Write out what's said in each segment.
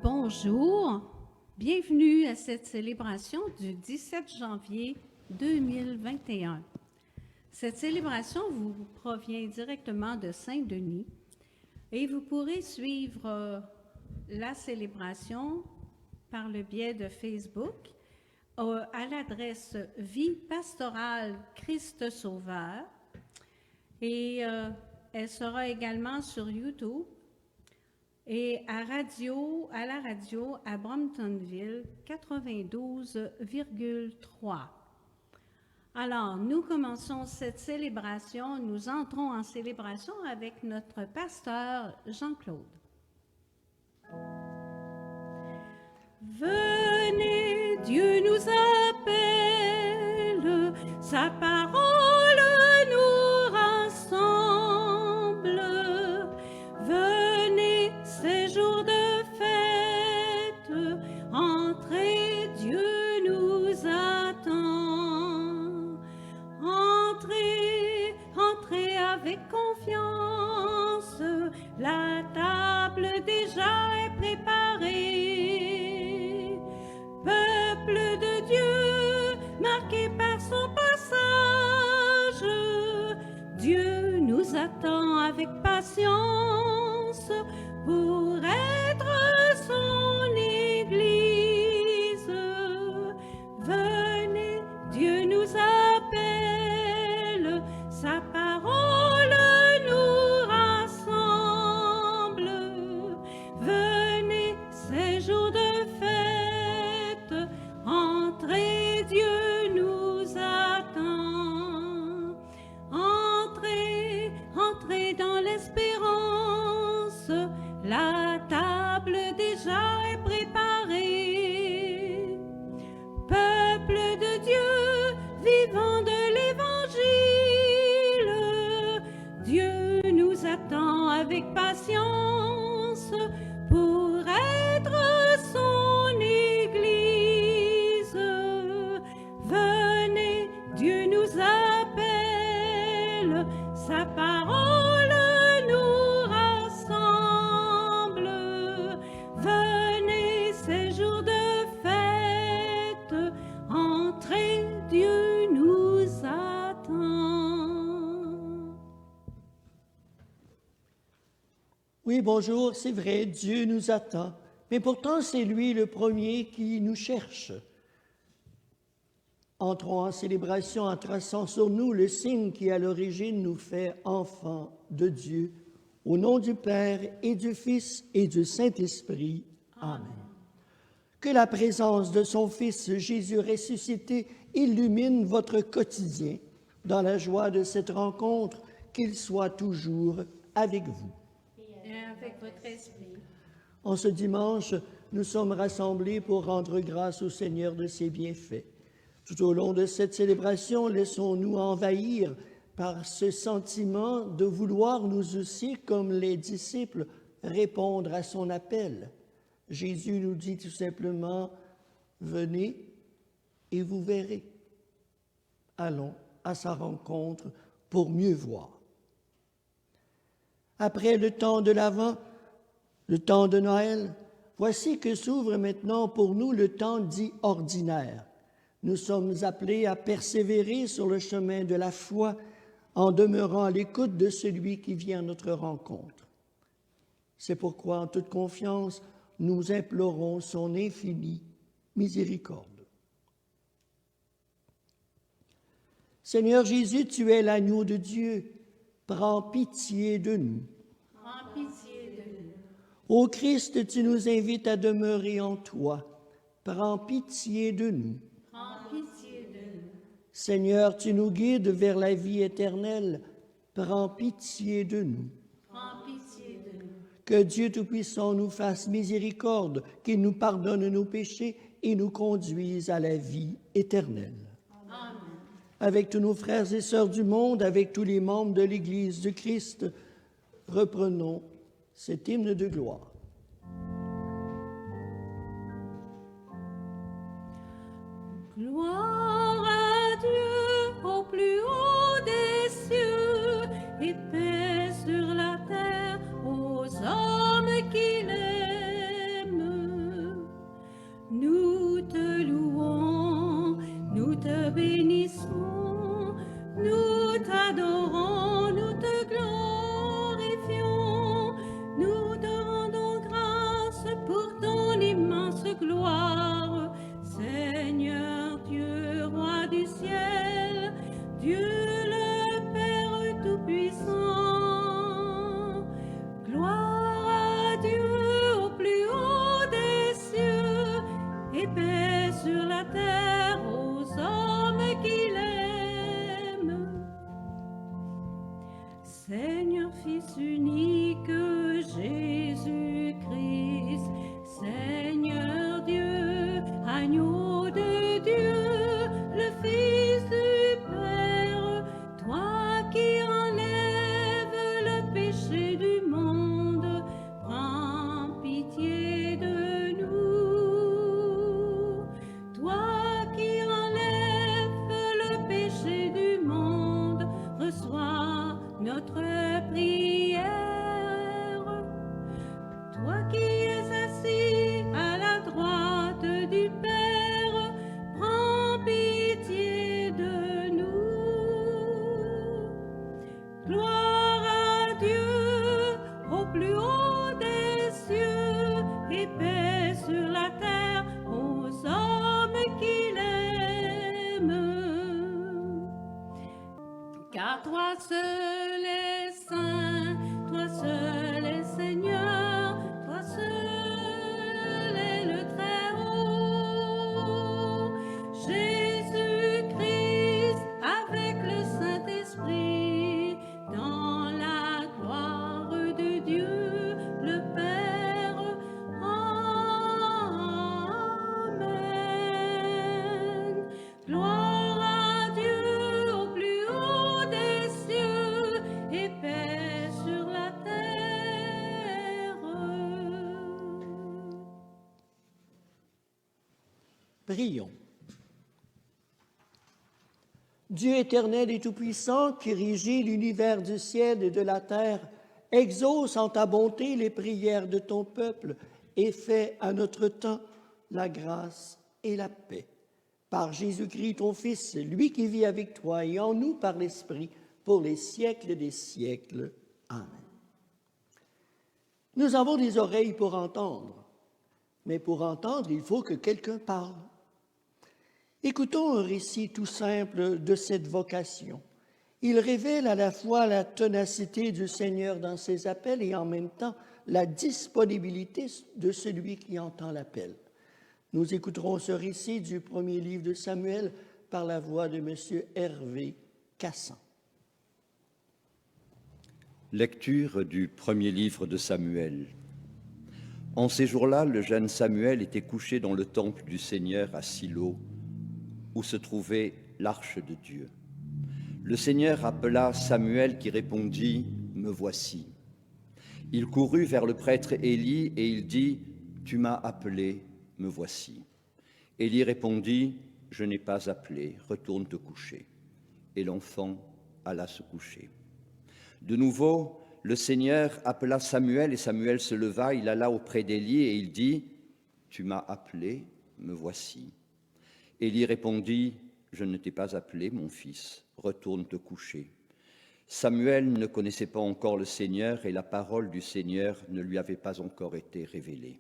Bonjour, bienvenue à cette célébration du 17 janvier 2021. Cette célébration vous provient directement de Saint-Denis et vous pourrez suivre la célébration par le biais de Facebook à l'adresse Vie pastorale Christ Sauveur et elle sera également sur YouTube et à la radio à Bromptonville 92,3. Alors, nous commençons cette célébration, nous entrons en célébration avec notre pasteur Jean-Claude. Venez, Dieu nous appelle, sa parole nous rassemble. Venez, ces jours de fête, entrez, Dieu nous attend. Entrez, entrez avec confiance, la table déjà est préparée. Peuple de Dieu, marqué par son passage, Dieu nous attend avec patience pour être son Église. Venez, Dieu nous appelle, sa parole nous rassemble. Venez, ces jours de fête, entrez, Dieu nous attend. Entrez, entrez dans l'espérance, la table déjà est préparée. Peuple de Dieu, vivant de l'Évangile, Dieu nous attend avec patience pour être son Église. Venez, Dieu nous appelle, sa parole nous rassemble. Venez, ces jours de fête, entrez, Dieu nous attend. Oui, bonjour, c'est vrai, Dieu nous attend, mais pourtant c'est lui le premier qui nous cherche. Entrons en célébration en traçant sur nous le signe qui à l'origine nous fait enfants de Dieu. Au nom du Père et du Fils et du Saint-Esprit. Amen. Que la présence de son Fils Jésus ressuscité illumine votre quotidien. Dans la joie de cette rencontre, qu'il soit toujours avec vous. Et avec votre esprit. En ce dimanche, nous sommes rassemblés pour rendre grâce au Seigneur de ses bienfaits. Tout au long de cette célébration, laissons-nous envahir par ce sentiment de vouloir nous aussi, comme les disciples, répondre à son appel. Jésus nous dit tout simplement, « Venez et vous verrez. » Allons à sa rencontre pour mieux voir. Après le temps de l'Avent, le temps de Noël, voici que s'ouvre maintenant pour nous le temps dit ordinaire. Nous sommes appelés à persévérer sur le chemin de la foi en demeurant à l'écoute de celui qui vient à notre rencontre. C'est pourquoi, en toute confiance, nous implorons son infinie miséricorde. Seigneur Jésus, tu es l'agneau de Dieu, prends pitié de nous. Prends pitié de nous. Ô Christ, tu nous invites à demeurer en toi, prends pitié de nous. Prends pitié de nous. Seigneur, tu nous guides vers la vie éternelle, prends pitié de nous. Prends pitié de nous. Que Dieu Tout-Puissant nous fasse miséricorde, qu'il nous pardonne nos péchés et nous conduise à la vie éternelle. Amen. Avec tous nos frères et sœurs du monde, avec tous les membres de l'Église de Christ, reprenons cet hymne de gloire. Gloire à Dieu au plus haut des cieux et paix sur la terre aux hommes qu'il aime. seul es saint, toi seul es Seigneur, toi seul es le Très-Haut. Jésus-Christ avec le Saint-Esprit, dans la gloire de Dieu le Père. Amen. Gloire à Dieu au plus haut des cieux et paix sur la terre. Prions. Dieu éternel et tout-puissant, qui régit l'univers du ciel et de la terre, exauce en ta bonté les prières de ton peuple et fais à notre temps la grâce et la paix. Par Jésus-Christ, ton Fils, lui qui vit avec toi et en nous par l'Esprit, pour les siècles des siècles. Amen. Nous avons des oreilles pour entendre, mais pour entendre, il faut que quelqu'un parle. Écoutons un récit tout simple de cette vocation. Il révèle à la fois la ténacité du Seigneur dans ses appels et en même temps la disponibilité de celui qui entend l'appel. Nous écouterons ce récit du premier livre de Samuel par la voix de M. Hervé Cassan. Lecture du premier livre de Samuel. En ces jours-là, le jeune Samuel était couché dans le temple du Seigneur à Silo, où se trouvait l'arche de Dieu. Le Seigneur appela Samuel qui répondit « Me voici ». Il courut vers le prêtre Élie et il dit « Tu m'as appelé, me voici ». Élie répondit « Je n'ai pas appelé, retourne te coucher ». Et l'enfant alla se coucher. De nouveau, le Seigneur appela Samuel et Samuel se leva, il alla auprès d'Élie et il dit « Tu m'as appelé, me voici ». Élie répondit « Je ne t'ai pas appelé, mon fils, retourne te coucher ». Samuel ne connaissait pas encore le Seigneur et la parole du Seigneur ne lui avait pas encore été révélée.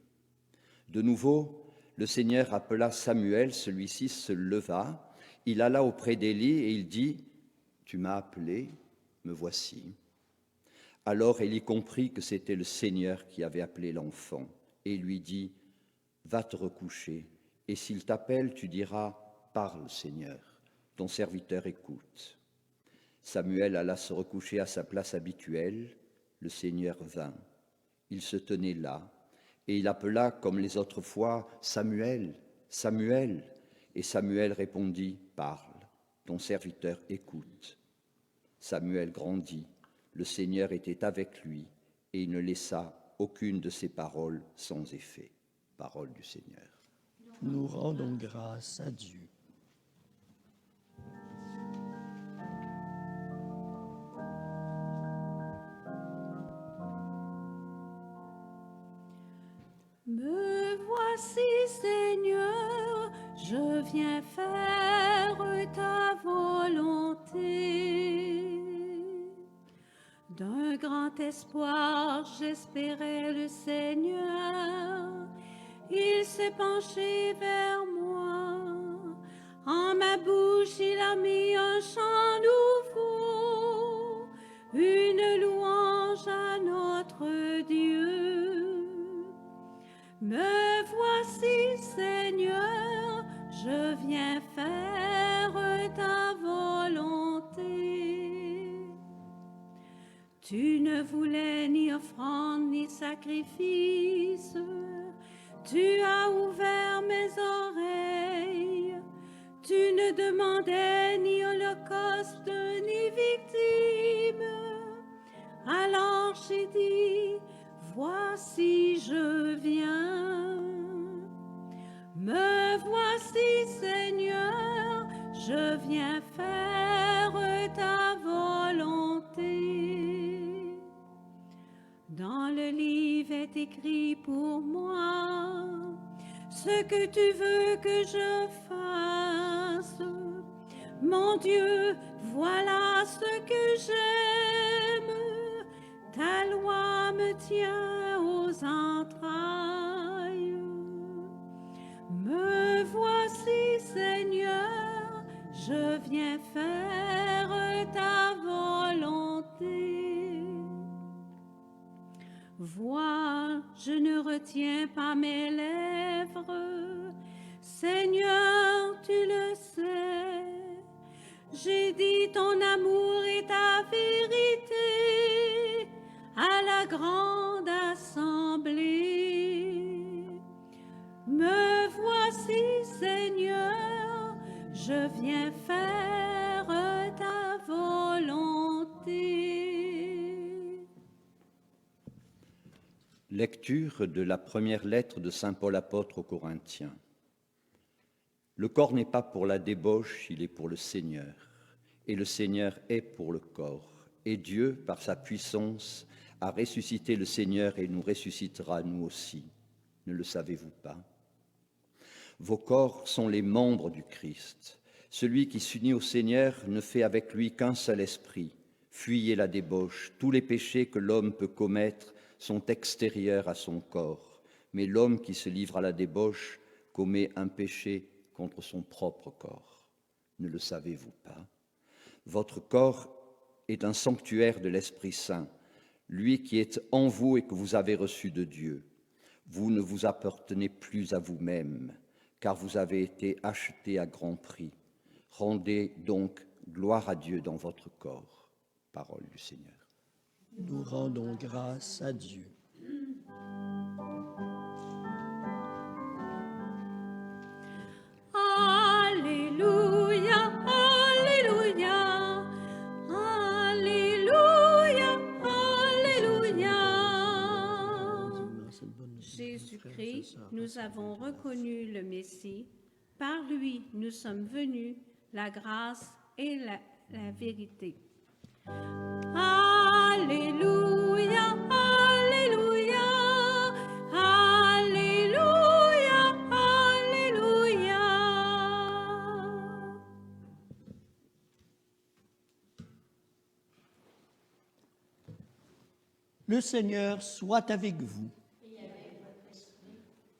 De nouveau, le Seigneur appela Samuel, celui-ci se leva, il alla auprès d'Élie et il dit « Tu m'as appelé, me voici ». Alors Élie comprit que c'était le Seigneur qui avait appelé l'enfant et lui dit « Va te recoucher, et s'il t'appelle, tu diras « Parle, Seigneur, ton serviteur écoute ». Samuel alla se recoucher à sa place habituelle. Le Seigneur vint. Il se tenait là, et il appela comme les autres fois « Samuel, Samuel !» Et Samuel répondit « Parle, ton serviteur écoute ». Samuel grandit, le Seigneur était avec lui, et il ne laissa aucune de ses paroles sans effet. Parole du Seigneur. Nous rendons grâce à Dieu. Me voici, Seigneur, je viens faire ta volonté. D'un grand espoir, j'espérais le Seigneur. Il s'est penché vers moi. En ma bouche, il a mis un chant nouveau, une louange à notre Dieu. Me voici, Seigneur, je viens faire ta volonté. Tu ne voulais ni offrande ni sacrifice, tu as ouvert mes oreilles. Tu ne demandais ni holocauste ni victime. Alors j'ai dit, voici je viens. Me voici, Seigneur, je viens faire ta volonté. Dans le livre est écrit pour moi ce que tu veux que je fasse. Mon Dieu, voilà ce que j'aime. Ta loi me tient aux entrailles. Me voici, Seigneur, je viens faire ta volonté. je ne retiens pas mes lèvres. Seigneur, tu le sais. J'ai dit ton amour et ta vérité à la grande assemblée. Me voici, Seigneur, je viens faire ta volonté. Lecture de la première lettre de saint Paul apôtre aux Corinthiens. Le corps n'est pas pour la débauche, il est pour le Seigneur, et le Seigneur est pour le corps. Et Dieu, par sa puissance, a ressuscité le Seigneur et nous ressuscitera nous aussi. Ne le savez-vous pas? Vos corps sont les membres du Christ. Celui qui s'unit au Seigneur ne fait avec lui qu'un seul esprit. Fuyez la débauche. Tous les péchés que l'homme peut commettre sont extérieurs à son corps. Mais l'homme qui se livre à la débauche commet un péché contre son propre corps. Ne le savez-vous pas? Votre corps est un sanctuaire de l'Esprit Saint, lui qui est en vous et que vous avez reçu de Dieu. Vous ne vous appartenez plus à vous-même, car vous avez été achetés à grand prix. Rendez donc gloire à Dieu dans votre corps. Parole du Seigneur. Nous rendons grâce à Dieu. Alléluia, Alléluia, Alléluia, Alléluia. Jésus-Christ, nous avons reconnu le Messie. Par lui, nous sommes venus, la grâce et la vérité. Alléluia, Alléluia, Alléluia, Alléluia. Le Seigneur soit avec vous.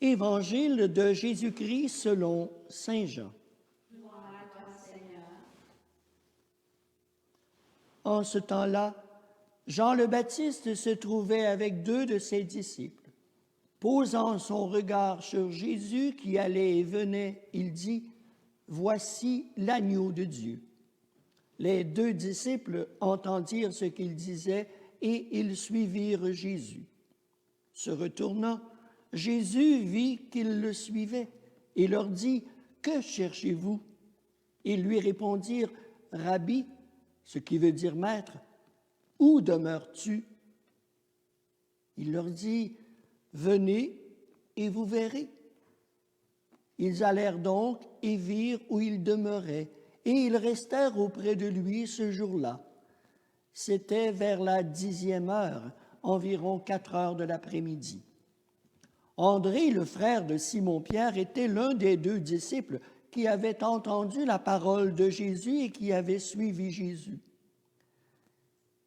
Évangile de Jésus-Christ selon saint Jean. En ce temps-là, Jean le Baptiste se trouvait avec 2 de ses disciples. Posant son regard sur Jésus qui allait et venait, il dit, « Voici l'agneau de Dieu. » Les 2 disciples entendirent ce qu'il disait et ils suivirent Jésus. Se retournant, Jésus vit qu'ils le suivaient et leur dit, « Que cherchez-vous » Ils lui répondirent, « Rabbi, ce qui veut dire maître, où demeures-tu » Il leur dit, « Venez et vous verrez. » Ils allèrent donc et virent où il demeurait, et ils restèrent auprès de lui ce jour-là. C'était vers la 10e heure, environ 4 heures de l'après-midi. André, le frère de Simon-Pierre, était l'un des 2 disciples qui avaient entendu la parole de Jésus et qui avaient suivi Jésus.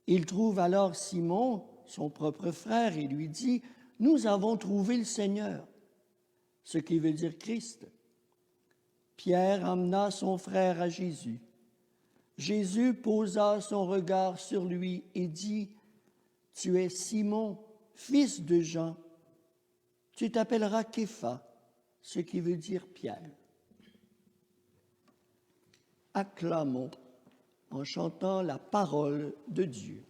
Il trouve alors Simon, son propre frère, et lui dit, « Nous avons trouvé le Seigneur », ce qui veut dire Christ. Pierre amena son frère à Jésus. Jésus posa son regard sur lui et dit, « Tu es Simon, fils de Jean. Tu t'appelleras Képha, ce qui veut dire Pierre. » Acclamons en chantant la parole de Dieu.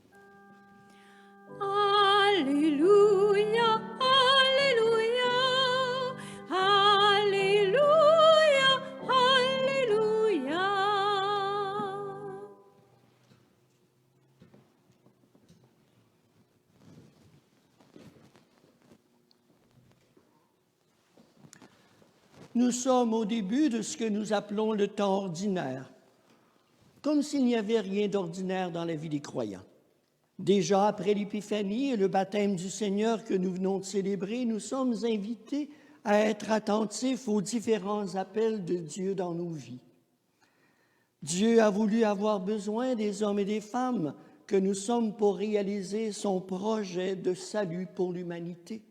Alléluia, Alléluia, Alléluia, Alléluia. Nous sommes au début de ce que nous appelons le temps ordinaire, comme s'il n'y avait rien d'ordinaire dans la vie des croyants. Déjà après l'Épiphanie et le baptême du Seigneur que nous venons de célébrer, nous sommes invités à être attentifs aux différents appels de Dieu dans nos vies. Dieu a voulu avoir besoin des hommes et des femmes que nous sommes pour réaliser son projet de salut pour l'humanité.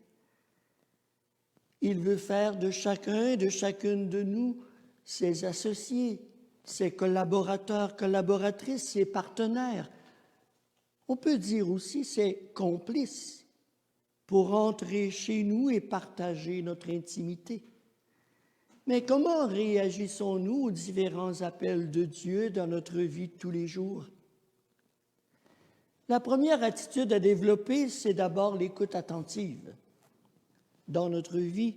Il veut faire de chacun et de chacune de nous ses associés, ses collaborateurs, collaboratrices, ses partenaires. On peut dire aussi ses complices pour entrer chez nous et partager notre intimité. Mais comment réagissons-nous aux différents appels de Dieu dans notre vie de tous les jours? La première attitude à développer, c'est d'abord l'écoute attentive. Dans notre vie,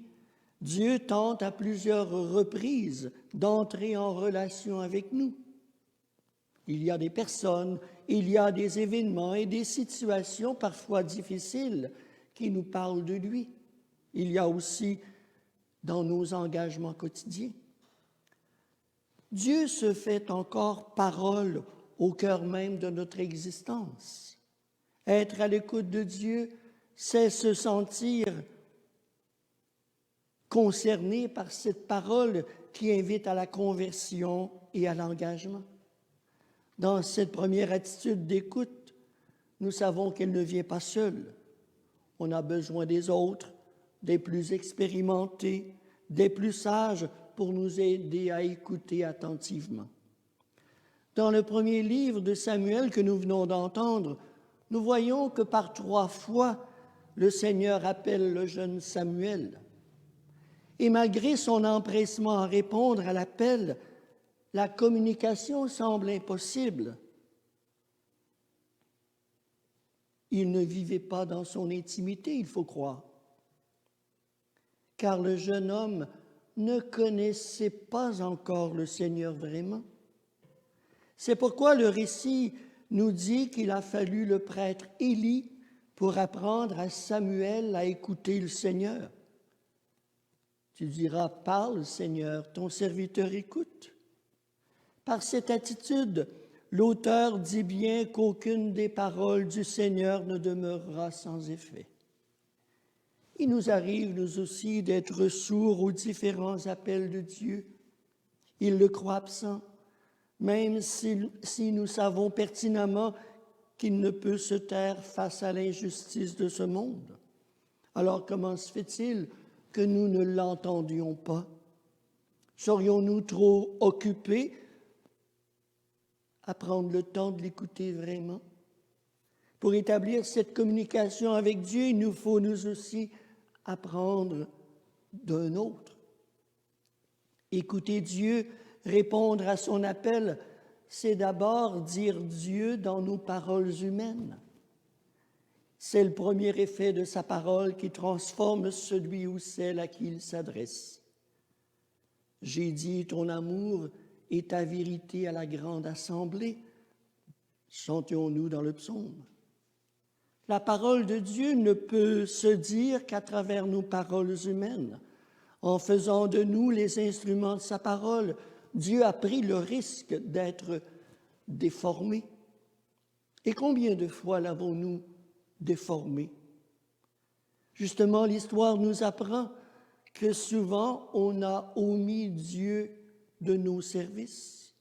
Dieu tente à plusieurs reprises d'entrer en relation avec nous. Il y a des personnes, il y a des événements et des situations parfois difficiles qui nous parlent de lui. Il y a aussi dans nos engagements quotidiens. Dieu se fait encore parole au cœur même de notre existence. Être à l'écoute de Dieu, c'est se sentir concerné par cette parole qui invite à la conversion et à l'engagement. Dans cette première attitude d'écoute, nous savons qu'elle ne vient pas seule. On a besoin des autres, des plus expérimentés, des plus sages pour nous aider à écouter attentivement. Dans le premier livre de Samuel que nous venons d'entendre, nous voyons que par 3 fois, le Seigneur appelle le jeune Samuel. Et malgré son empressement à répondre à l'appel, la communication semble impossible. Il ne vivait pas dans son intimité, il faut croire, car le jeune homme ne connaissait pas encore le Seigneur vraiment. C'est pourquoi le récit nous dit qu'il a fallu le prêtre Élie pour apprendre à Samuel à écouter le Seigneur. Tu diras, parle Seigneur, ton serviteur écoute. Par cette attitude, l'auteur dit bien qu'aucune des paroles du Seigneur ne demeurera sans effet. Il nous arrive, nous aussi, d'être sourds aux différents appels de Dieu. Il le croit absent, même si nous savons pertinemment qu'il ne peut se taire face à l'injustice de ce monde. Alors comment se fait-il que nous ne l'entendions pas? Serions-nous trop occupés à prendre le temps de l'écouter vraiment? Pour établir cette communication avec Dieu, il nous faut nous aussi apprendre d'un autre. Écouter Dieu, répondre à son appel, c'est d'abord dire Dieu dans nos paroles humaines. C'est le premier effet de sa parole qui transforme celui ou celle à qui il s'adresse. J'ai dit ton amour et ta vérité à la grande assemblée, chantions-nous dans le psaume. La parole de Dieu ne peut se dire qu'à travers nos paroles humaines. En faisant de nous les instruments de sa parole, Dieu a pris le risque d'être déformé. Et combien de fois l'avons-nous déformé? Justement, l'histoire nous apprend que souvent on a omis Dieu de nos services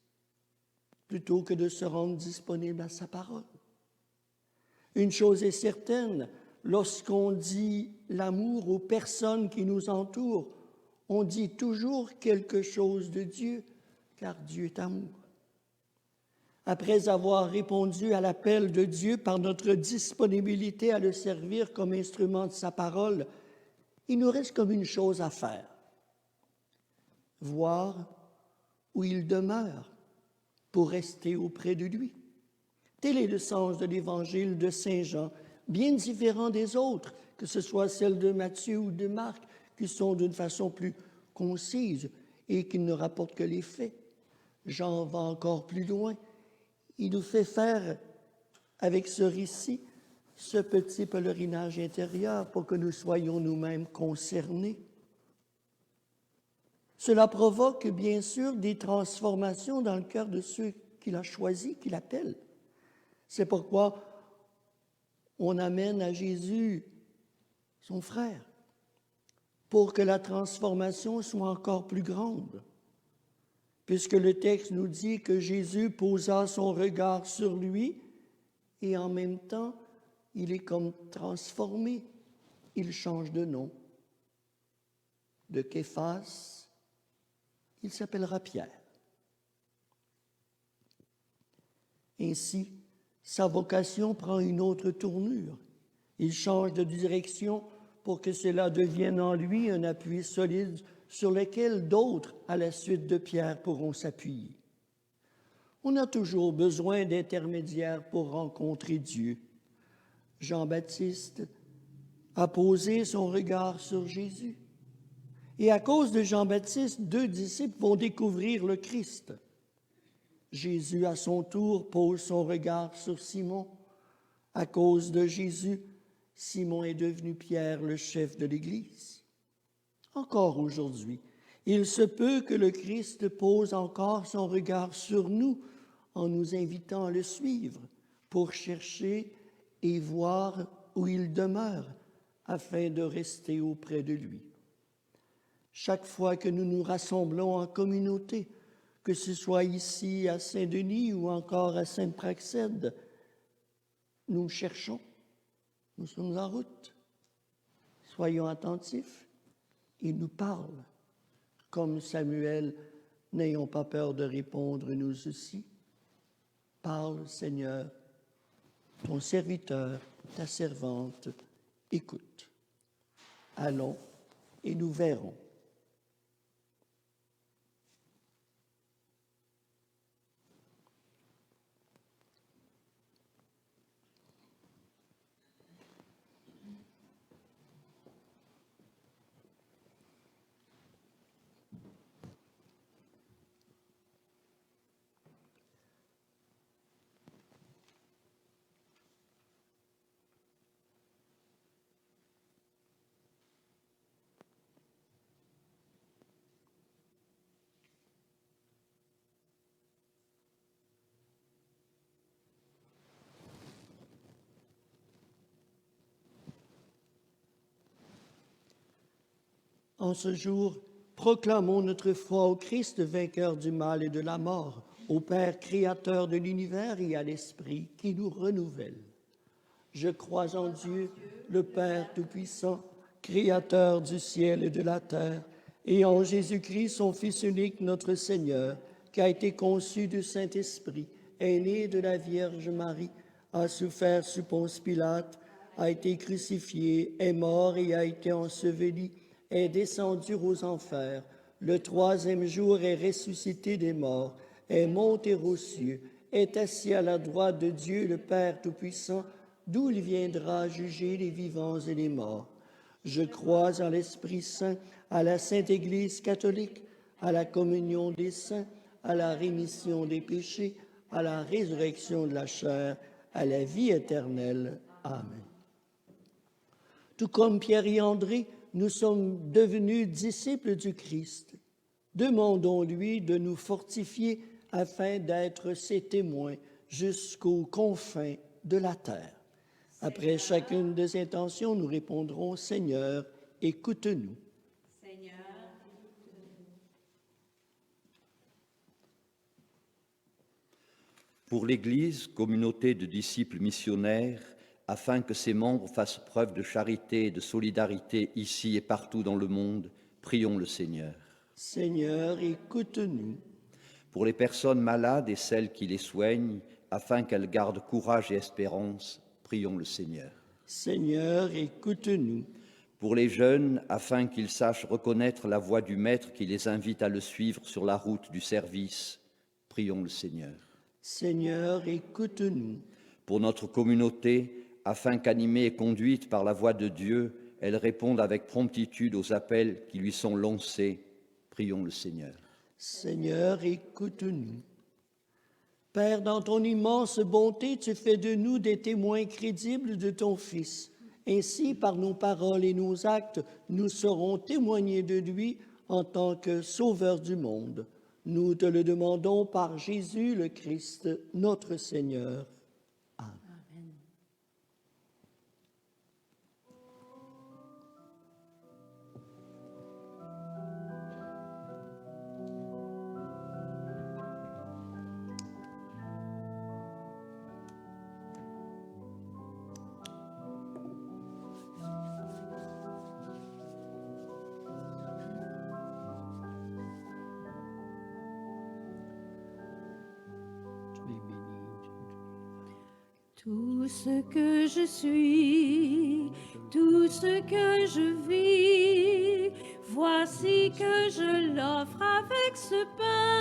plutôt que de se rendre disponible à sa parole. Une chose est certaine, lorsqu'on dit l'amour aux personnes qui nous entourent, on dit toujours quelque chose de Dieu, car Dieu est amour. Après avoir répondu à l'appel de Dieu par notre disponibilité à le servir comme instrument de sa parole, il nous reste comme une chose à faire: voir où il demeure pour rester auprès de lui. Tel est le sens de l'évangile de Saint Jean, bien différent des autres, que ce soit celle de Matthieu ou de Marc, qui sont d'une façon plus concise et qui ne rapportent que les faits. Jean va encore plus loin. Il nous fait faire, avec ce récit, ce petit pèlerinage intérieur pour que nous soyons nous-mêmes concernés. Cela provoque, bien sûr, des transformations dans le cœur de ceux qu'il a choisis, qu'il appelle. C'est pourquoi on amène à Jésus son frère, pour que la transformation soit encore plus grande. Puisque le texte nous dit que Jésus posa son regard sur lui et en même temps, il est comme transformé. Il change de nom. De Képhas, il s'appellera Pierre. Ainsi, sa vocation prend une autre tournure. Il change de direction pour que cela devienne en lui un appui solide sur lequel d'autres, à la suite de Pierre, pourront s'appuyer. On a toujours besoin d'intermédiaires pour rencontrer Dieu. Jean-Baptiste a posé son regard sur Jésus. Et à cause de Jean-Baptiste, 2 disciples vont découvrir le Christ. Jésus, à son tour, pose son regard sur Simon. À cause de Jésus, Simon est devenu Pierre, le chef de l'Église. Encore aujourd'hui, il se peut que le Christ pose encore son regard sur nous en nous invitant à le suivre pour chercher et voir où il demeure afin de rester auprès de lui. Chaque fois que nous nous rassemblons en communauté, que ce soit ici à Saint-Denis ou encore à Sainte-Praxède, nous cherchons, nous sommes en route. Soyons attentifs, il nous parle. Comme Samuel, n'ayons pas peur de répondre nous aussi. Parle, Seigneur, ton serviteur, ta servante, écoute. Allons et nous verrons. En ce jour, proclamons notre foi au Christ, vainqueur du mal et de la mort, au Père créateur de l'univers et à l'Esprit qui nous renouvelle. Je crois en Dieu, le Père Tout-Puissant, créateur du ciel et de la terre, et en Jésus-Christ, son Fils unique, notre Seigneur, qui a été conçu du Saint-Esprit, est né de la Vierge Marie, a souffert sous Ponce Pilate, a été crucifié, est mort et a été enseveli, est descendu aux enfers, le 3e jour est ressuscité des morts, est monté aux cieux, est assis à la droite de Dieu le Père Tout-Puissant, d'où il viendra juger les vivants et les morts. Je crois en l'Esprit Saint, à la Sainte Église catholique, à la communion des saints, à la rémission des péchés, à la résurrection de la chair, à la vie éternelle. Amen. Tout comme Pierre et André, nous sommes devenus disciples du Christ. Demandons-lui de nous fortifier afin d'être ses témoins jusqu'aux confins de la terre. Après chacune des intentions, nous répondrons « Seigneur, écoute-nous ». Pour l'Église, communauté de disciples missionnaires, afin que ses membres fassent preuve de charité et de solidarité ici et partout dans le monde, prions le Seigneur. Seigneur, écoute-nous. Pour les personnes malades et celles qui les soignent, afin qu'elles gardent courage et espérance, prions le Seigneur. Seigneur, écoute-nous. Pour les jeunes, afin qu'ils sachent reconnaître la voix du Maître qui les invite à le suivre sur la route du service, prions le Seigneur. Seigneur, écoute-nous. Pour notre communauté, afin qu'animée et conduite par la voix de Dieu, elle réponde avec promptitude aux appels qui lui sont lancés, prions le Seigneur. Seigneur, écoute-nous. Père, dans ton immense bonté, tu fais de nous des témoins crédibles de ton Fils. Ainsi, par nos paroles et nos actes, nous saurons témoigner de lui en tant que Sauveur du monde. Nous te le demandons par Jésus le Christ, notre Seigneur. Amen. Tout ce que je suis, tout ce que je vis, voici que je l'offre avec ce pain.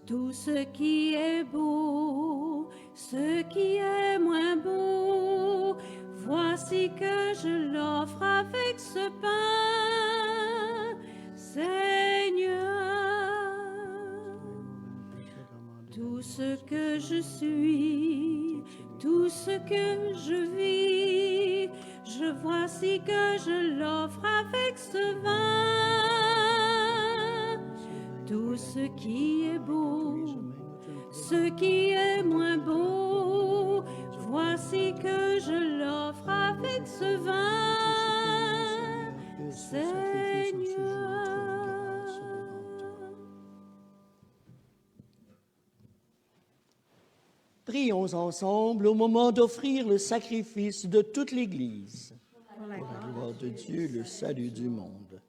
Tout ce qui est beau, ce qui est moins beau, voici que je l'offre avec ce pain, Seigneur. Tout ce que je suis, tout ce que je vis, voici que je l'offre avec ce vin. Tout ce qui est beau, ce qui est moins beau, voici que je l'offre avec ce vin, Seigneur. Prions ensemble au moment d'offrir le sacrifice de toute l'Église. Pour la gloire de Dieu, le salut du monde.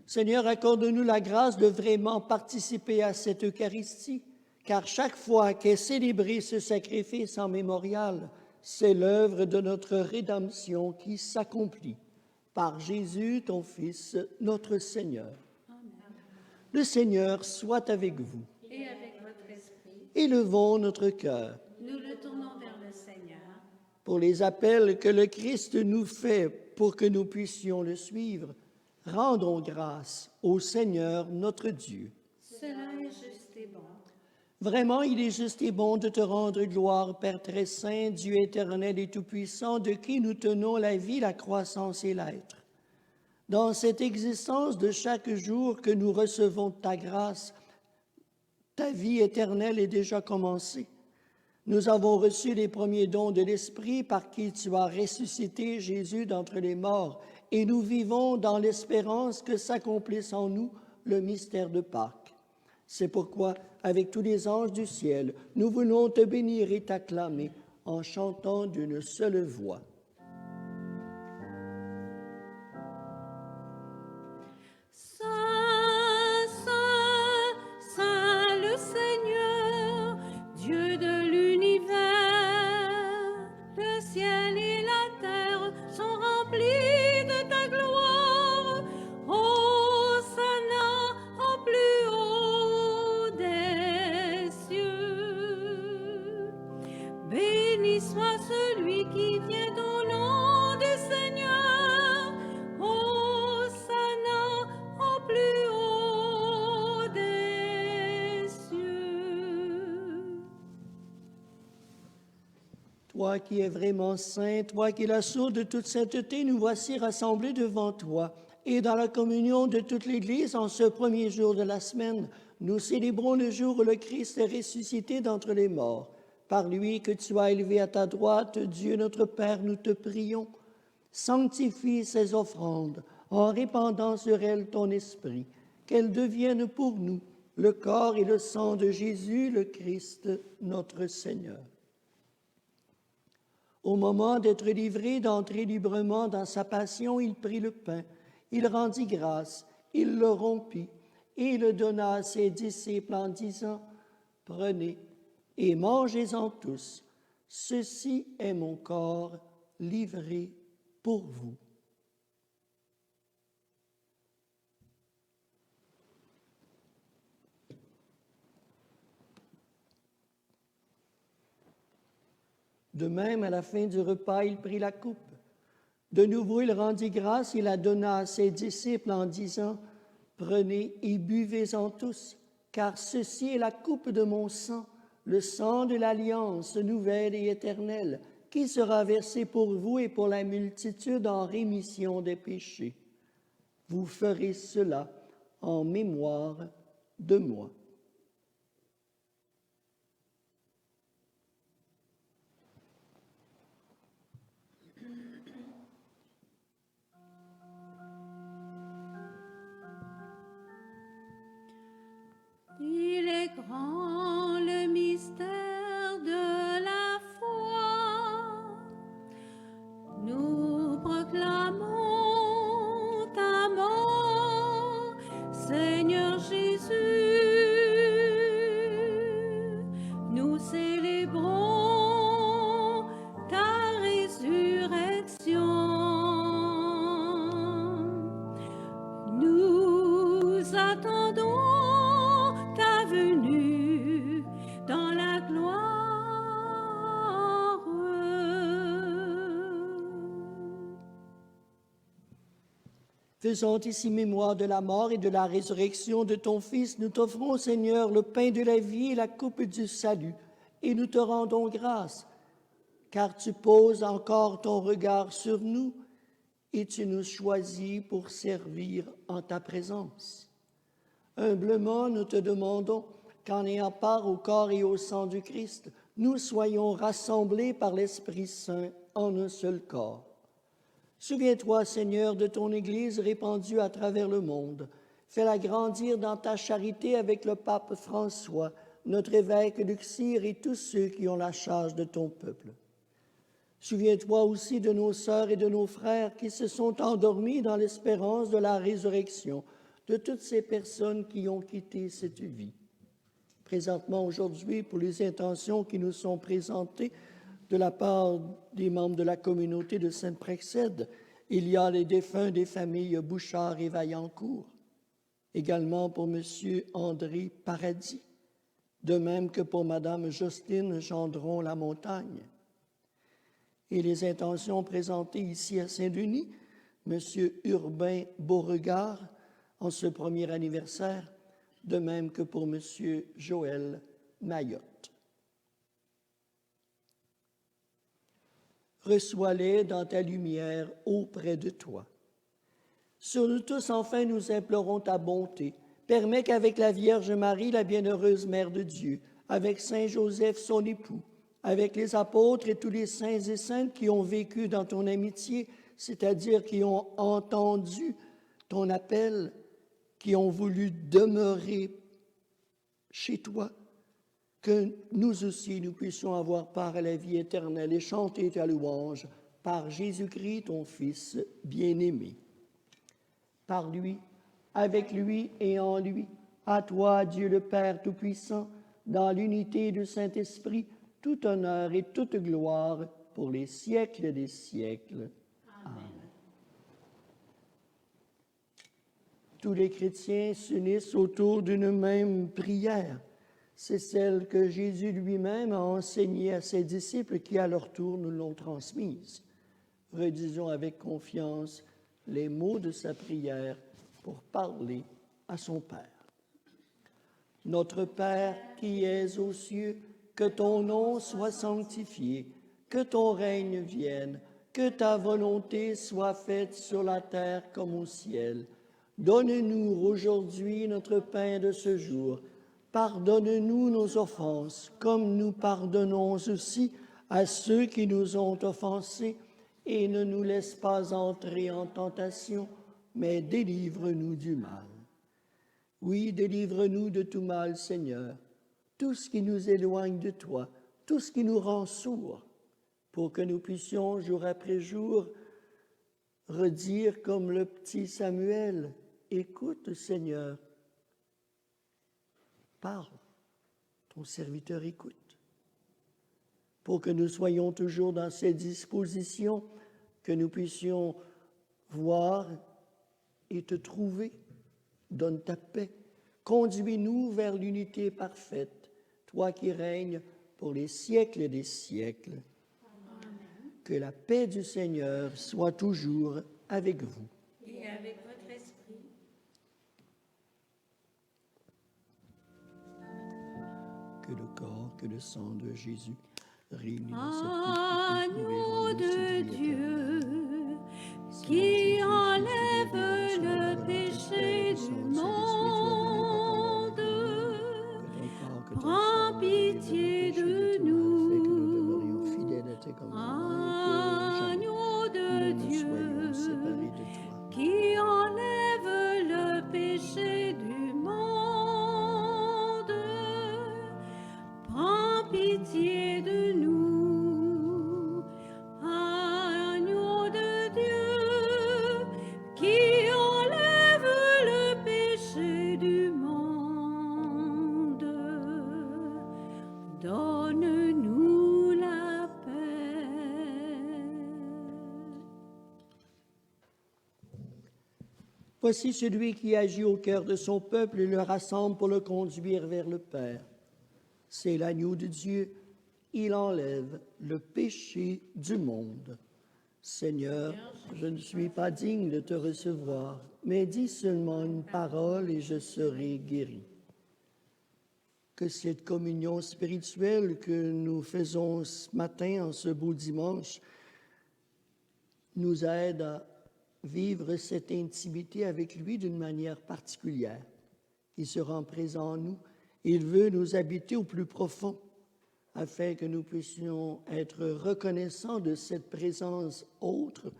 Seigneur, accorde-nous la grâce de vraiment participer à cette Eucharistie, car chaque fois qu'est célébré ce sacrifice en mémorial, c'est l'œuvre de notre rédemption qui s'accomplit. Par Jésus, ton Fils, notre Seigneur. Amen. Le Seigneur soit avec vous. Et avec votre esprit. Élevons notre cœur. Nous le tournons vers le Seigneur. Pour les appels que le Christ nous fait pour que nous puissions le suivre, rendons grâce au Seigneur notre Dieu. Cela est juste et bon. Vraiment, il est juste et bon de te rendre gloire, Père très saint, Dieu éternel et tout-puissant, de qui nous tenons la vie, la croissance et l'être. Dans cette existence de chaque jour que nous recevons de ta grâce, ta vie éternelle est déjà commencée. Nous avons reçu les premiers dons de l'Esprit par qui tu as ressuscité Jésus d'entre les morts, et nous vivons dans l'espérance que s'accomplisse en nous le mystère de Pâques. C'est pourquoi, avec tous les anges du ciel, nous voulons te bénir et t'acclamer en chantant d'une seule voix. Soit celui qui vient au nom du Seigneur, Hosanna au plus haut des cieux. Toi qui es vraiment saint, toi qui es la source de toute sainteté, nous voici rassemblés devant toi. Et dans la communion de toute l'Église, en ce premier jour de la semaine, nous célébrons le jour où le Christ est ressuscité d'entre les morts. Par lui que tu as élevé à ta droite, Dieu notre Père, nous te prions. Sanctifie ces offrandes en répandant sur elles ton esprit, qu'elles deviennent pour nous le corps et le sang de Jésus, le Christ, notre Seigneur. Au moment d'être livré, d'entrer librement dans sa passion, il prit le pain, il rendit grâce, il le rompit et le donna à ses disciples en disant « Prenez et mangez-en tous. Ceci est mon corps livré pour vous. » De même, à la fin du repas, il prit la coupe. De nouveau, il rendit grâce, il la donna à ses disciples en disant « Prenez et buvez-en tous, car ceci est la coupe de mon sang, le sang de l'alliance nouvelle et éternelle, qui sera versé pour vous et pour la multitude en rémission des péchés. Vous ferez cela en mémoire de moi. » Il est grand le mystère de la foi. Nous proclamons ta mort, Seigneur Jésus. attendons ta venue dans la gloire. Faisant ici mémoire de la mort et de la résurrection de ton Fils, nous t'offrons, Seigneur, le pain de la vie et la coupe du salut, et nous te rendons grâce, car tu poses encore ton regard sur nous et tu nous choisis pour servir en ta présence. Humblement, nous te demandons qu'en ayant part au corps et au sang du Christ, nous soyons rassemblés par l'Esprit Saint en un seul corps. Souviens-toi, Seigneur, de ton Église répandue à travers le monde. Fais-la grandir dans ta charité avec le pape François, notre évêque d'Auxerre et tous ceux qui ont la charge de ton peuple. Souviens-toi aussi de nos sœurs et de nos frères qui se sont endormis dans l'espérance de la résurrection, de toutes ces personnes qui ont quitté cette vie. Présentement, aujourd'hui, pour les intentions qui nous sont présentées, de la part des membres de la communauté de Saint-Praxède, il y a les défunts des familles Bouchard et Vaillancourt, également pour M. André Paradis, de même que pour Mme Justine Gendron-Lamontagne. Et les intentions présentées ici à Saint-Denis, M. Urbain Beauregard, en ce premier anniversaire, de même que pour M. Joël Mayotte. Reçois-les dans ta lumière auprès de toi. Sur nous tous, enfin, nous implorons ta bonté. Permets qu'avec la Vierge Marie, la bienheureuse Mère de Dieu, avec Saint Joseph, son époux, avec les apôtres et tous les saints et saintes qui ont vécu dans ton amitié, c'est-à-dire qui ont entendu ton appel, qui ont voulu demeurer chez toi, que nous aussi, nous puissions avoir part à la vie éternelle et chanter ta louange par Jésus-Christ, ton Fils bien-aimé. Par lui, avec lui et en lui, à toi, Dieu le Père Tout-Puissant, dans l'unité du Saint-Esprit, tout honneur et toute gloire pour les siècles des siècles. Amen. Tous les chrétiens s'unissent autour d'une même prière. C'est celle que Jésus lui-même a enseignée à ses disciples qui, à leur tour, nous l'ont transmise. Redisons avec confiance les mots de sa prière pour parler à son Père. Notre Père qui es aux cieux, que ton nom soit sanctifié, que ton règne vienne, que ta volonté soit faite sur la terre comme au ciel. Donne-nous aujourd'hui notre pain de ce jour. Pardonne-nous nos offenses, comme nous pardonnons aussi à ceux qui nous ont offensés, et ne nous laisse pas entrer en tentation, mais délivre-nous du mal. Oui, délivre-nous de tout mal, Seigneur, tout ce qui nous éloigne de toi, tout ce qui nous rend sourds, pour que nous puissions, jour après jour, redire comme le petit Samuel, « Écoute, Seigneur, parle, ton serviteur écoute. » Pour que nous soyons toujours dans ces dispositions, que nous puissions voir et te trouver. Donne ta paix. Conduis-nous vers l'unité parfaite, toi qui règnes pour les siècles des siècles. Amen. Que la paix du Seigneur soit toujours avec vous. Et avec votre esprit. Que le corps, que le sang de Jésus réunis Agneau de Dieu, qui enlève le péché du monde, prends pitié de nous. Agneau de Dieu, qui enlève le péché du monde, prends pitié de nous. Agneau de Dieu, Voici celui qui agit au cœur de son peuple et le rassemble pour le conduire vers le Père. C'est l'agneau de Dieu. Il enlève le péché du monde. Seigneur, je ne suis pas digne de te recevoir, mais dis seulement une parole et je serai guéri. Que cette communion spirituelle que nous faisons ce matin, en ce beau dimanche, nous aide à vivre cette intimité avec lui d'une manière particulière. Il se rend présent en nous. Il veut nous habiter au plus profond afin que nous puissions être reconnaissants de cette présence autre.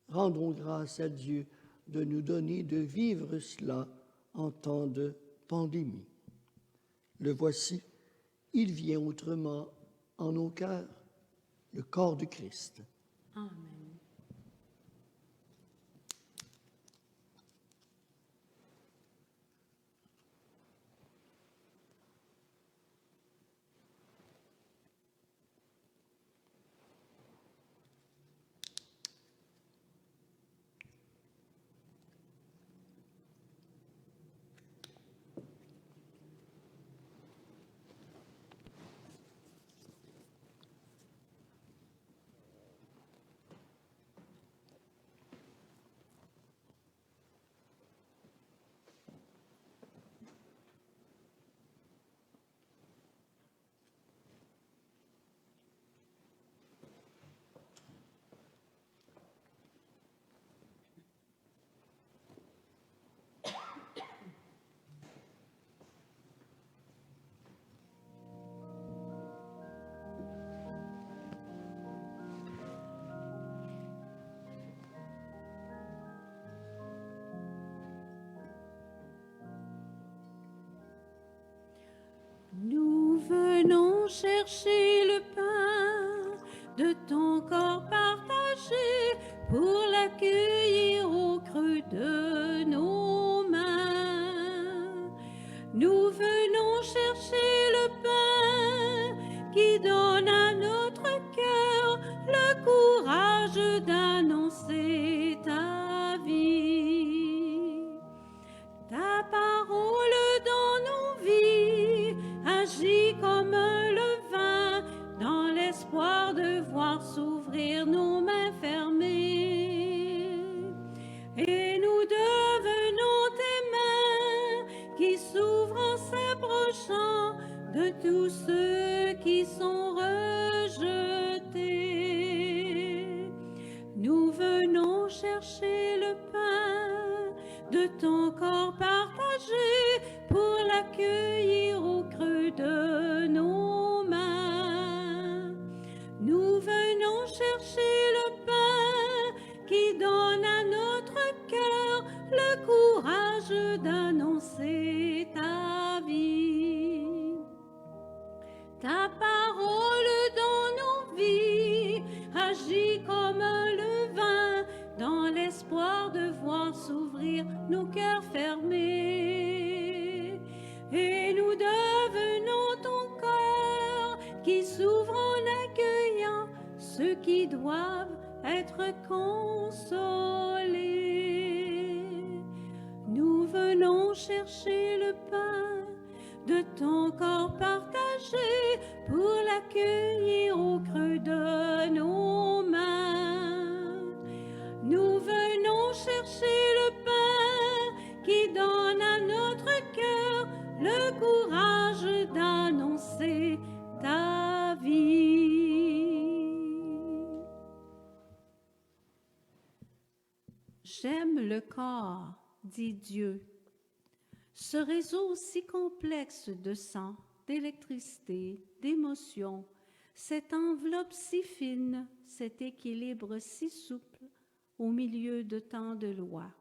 Rendons grâce à Dieu de nous donner de vivre cela en temps de pandémie. Le voici, il vient autrement en nos cœurs, le corps du Christ. Amen. Nous venons chercher le pain de ton corps partagé pour l'accueillir au creux de nos mains. Nous venons chercher le pain qui donne à notre cœur le courage d'annoncer ta vie. Ta parole dans nos vies agit comme le vin dans l'espoir de voir s'ouvrir nos mains fermées. Et nous devenons tes mains qui s'ouvrent en s'approchant de tous ceux qui sont rejetés. Nous venons chercher le pain de ton corps partagé pour l'accueillir au creux de nos mains. Nous venons chercher le pain qui donne à notre cœur le courage d'annoncer ta vie. Ta parole dans nos vies agit comme le vin dans l'espoir de voir s'ouvrir nos cœurs fermés. Et nous devenons ton corps qui s'ouvre en accueillant ceux qui doivent être consolés. Nous venons chercher le pain de ton corps partagé pour l'accueillir au creux de nos mains. Nous venons chercher le pain qui donne à notre cœur le courage d'annoncer ta vie. J'aime le corps, dit Dieu. Ce réseau si complexe de sang, d'électricité, d'émotions, cette enveloppe si fine, cet équilibre si souple au milieu de tant de lois.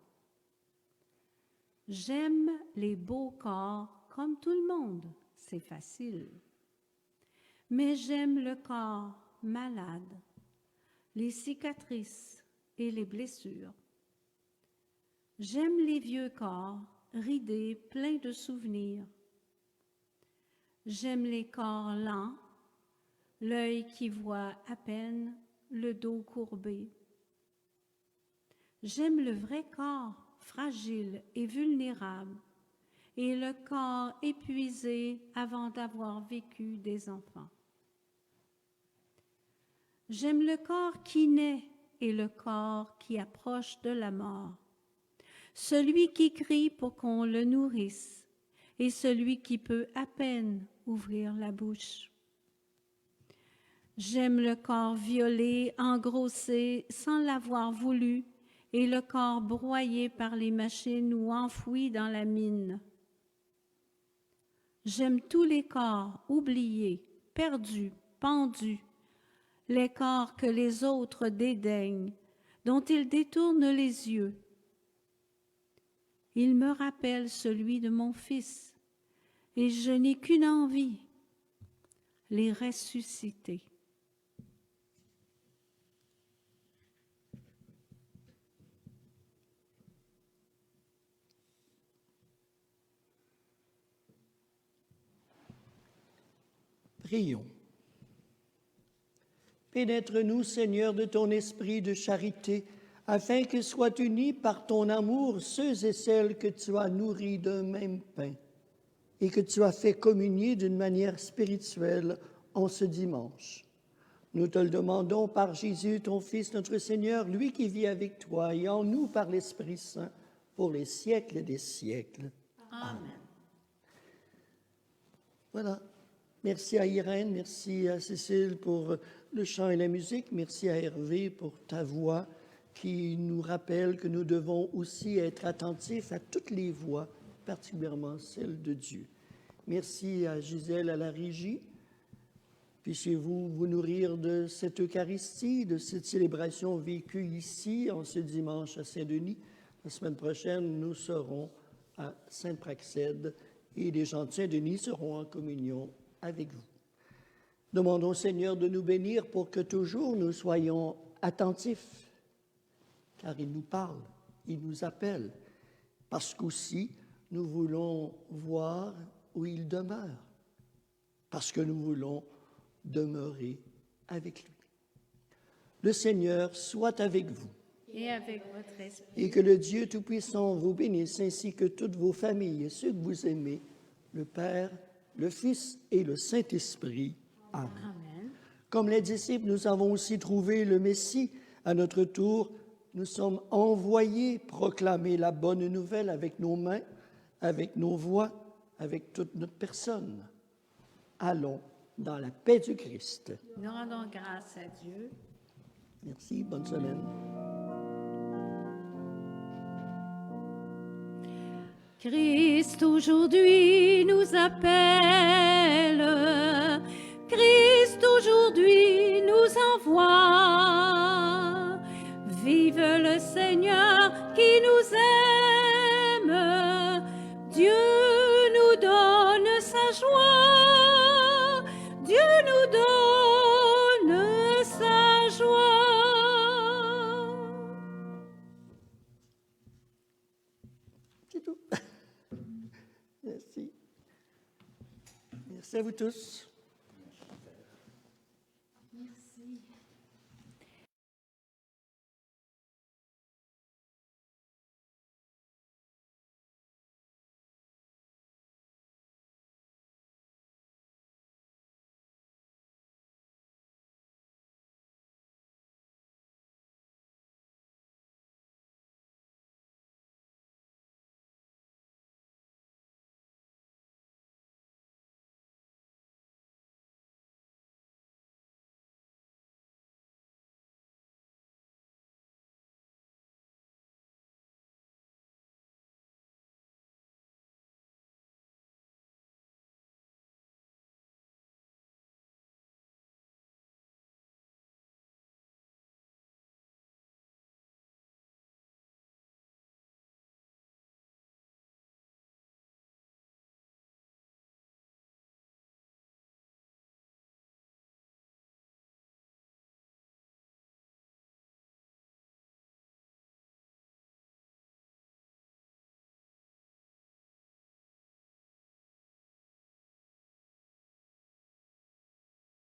J'aime les beaux corps comme tout le monde, c'est facile. Mais j'aime le corps malade, les cicatrices et les blessures. J'aime les vieux corps ridés, pleins de souvenirs. J'aime les corps lents, l'œil qui voit à peine, le dos courbé. J'aime le vrai corps fragile et vulnérable, et le corps épuisé avant d'avoir vécu des enfants. J'aime le corps qui naît et le corps qui approche de la mort, celui qui crie pour qu'on le nourrisse et celui qui peut à peine ouvrir la bouche. J'aime le corps violé, engrossé sans l'avoir voulu et le corps broyé par les machines ou enfoui dans la mine. J'aime tous les corps oubliés, perdus, pendus, les corps que les autres dédaignent, dont ils détournent les yeux. Il me rappelle celui de mon fils, et je n'ai qu'une envie, les ressusciter. Prions. Pénètre-nous, Seigneur, de ton esprit de charité, afin que soient unis par ton amour ceux et celles que tu as nourris d'un même pain et que tu as fait communier d'une manière spirituelle en ce dimanche. Nous te le demandons par Jésus, ton Fils, notre Seigneur, lui qui vit avec toi et en nous par l'Esprit Saint, pour les siècles des siècles. Amen. Voilà. Merci à Irène, merci à Cécile pour le chant et la musique, merci à Hervé pour ta voix qui nous rappelle que nous devons aussi être attentifs à toutes les voix, particulièrement celle de Dieu. Merci à Gisèle à la régie. Puissiez-vous vous nourrir de cette Eucharistie, de cette célébration vécue ici en ce dimanche à Saint-Denis. La semaine prochaine, nous serons à Sainte-Praxède et les gens de Saint-Denis seront en communion avec vous. Demandons au Seigneur de nous bénir pour que toujours nous soyons attentifs, car il nous parle, il nous appelle, parce qu'aussi nous voulons voir où il demeure, parce que nous voulons demeurer avec lui. Le Seigneur soit avec vous. Et avec votre esprit. Et que le Dieu Tout-Puissant vous bénisse ainsi que toutes vos familles et ceux que vous aimez, le Père, le Fils et le Saint-Esprit. Amen. Amen. Comme les disciples, nous avons aussi trouvé le Messie. À notre tour, nous sommes envoyés proclamer la bonne nouvelle avec nos mains, avec nos voix, avec toute notre personne. Allons dans la paix du Christ. Nous rendons grâce à Dieu. Merci, bonne semaine. Christ aujourd'hui nous appelle, Christ aujourd'hui nous envoie. Vive le Seigneur qui nous aime, Dieu nous donne sa joie, Dieu nous donne sa joie. C'est tout. Merci. Merci à vous tous.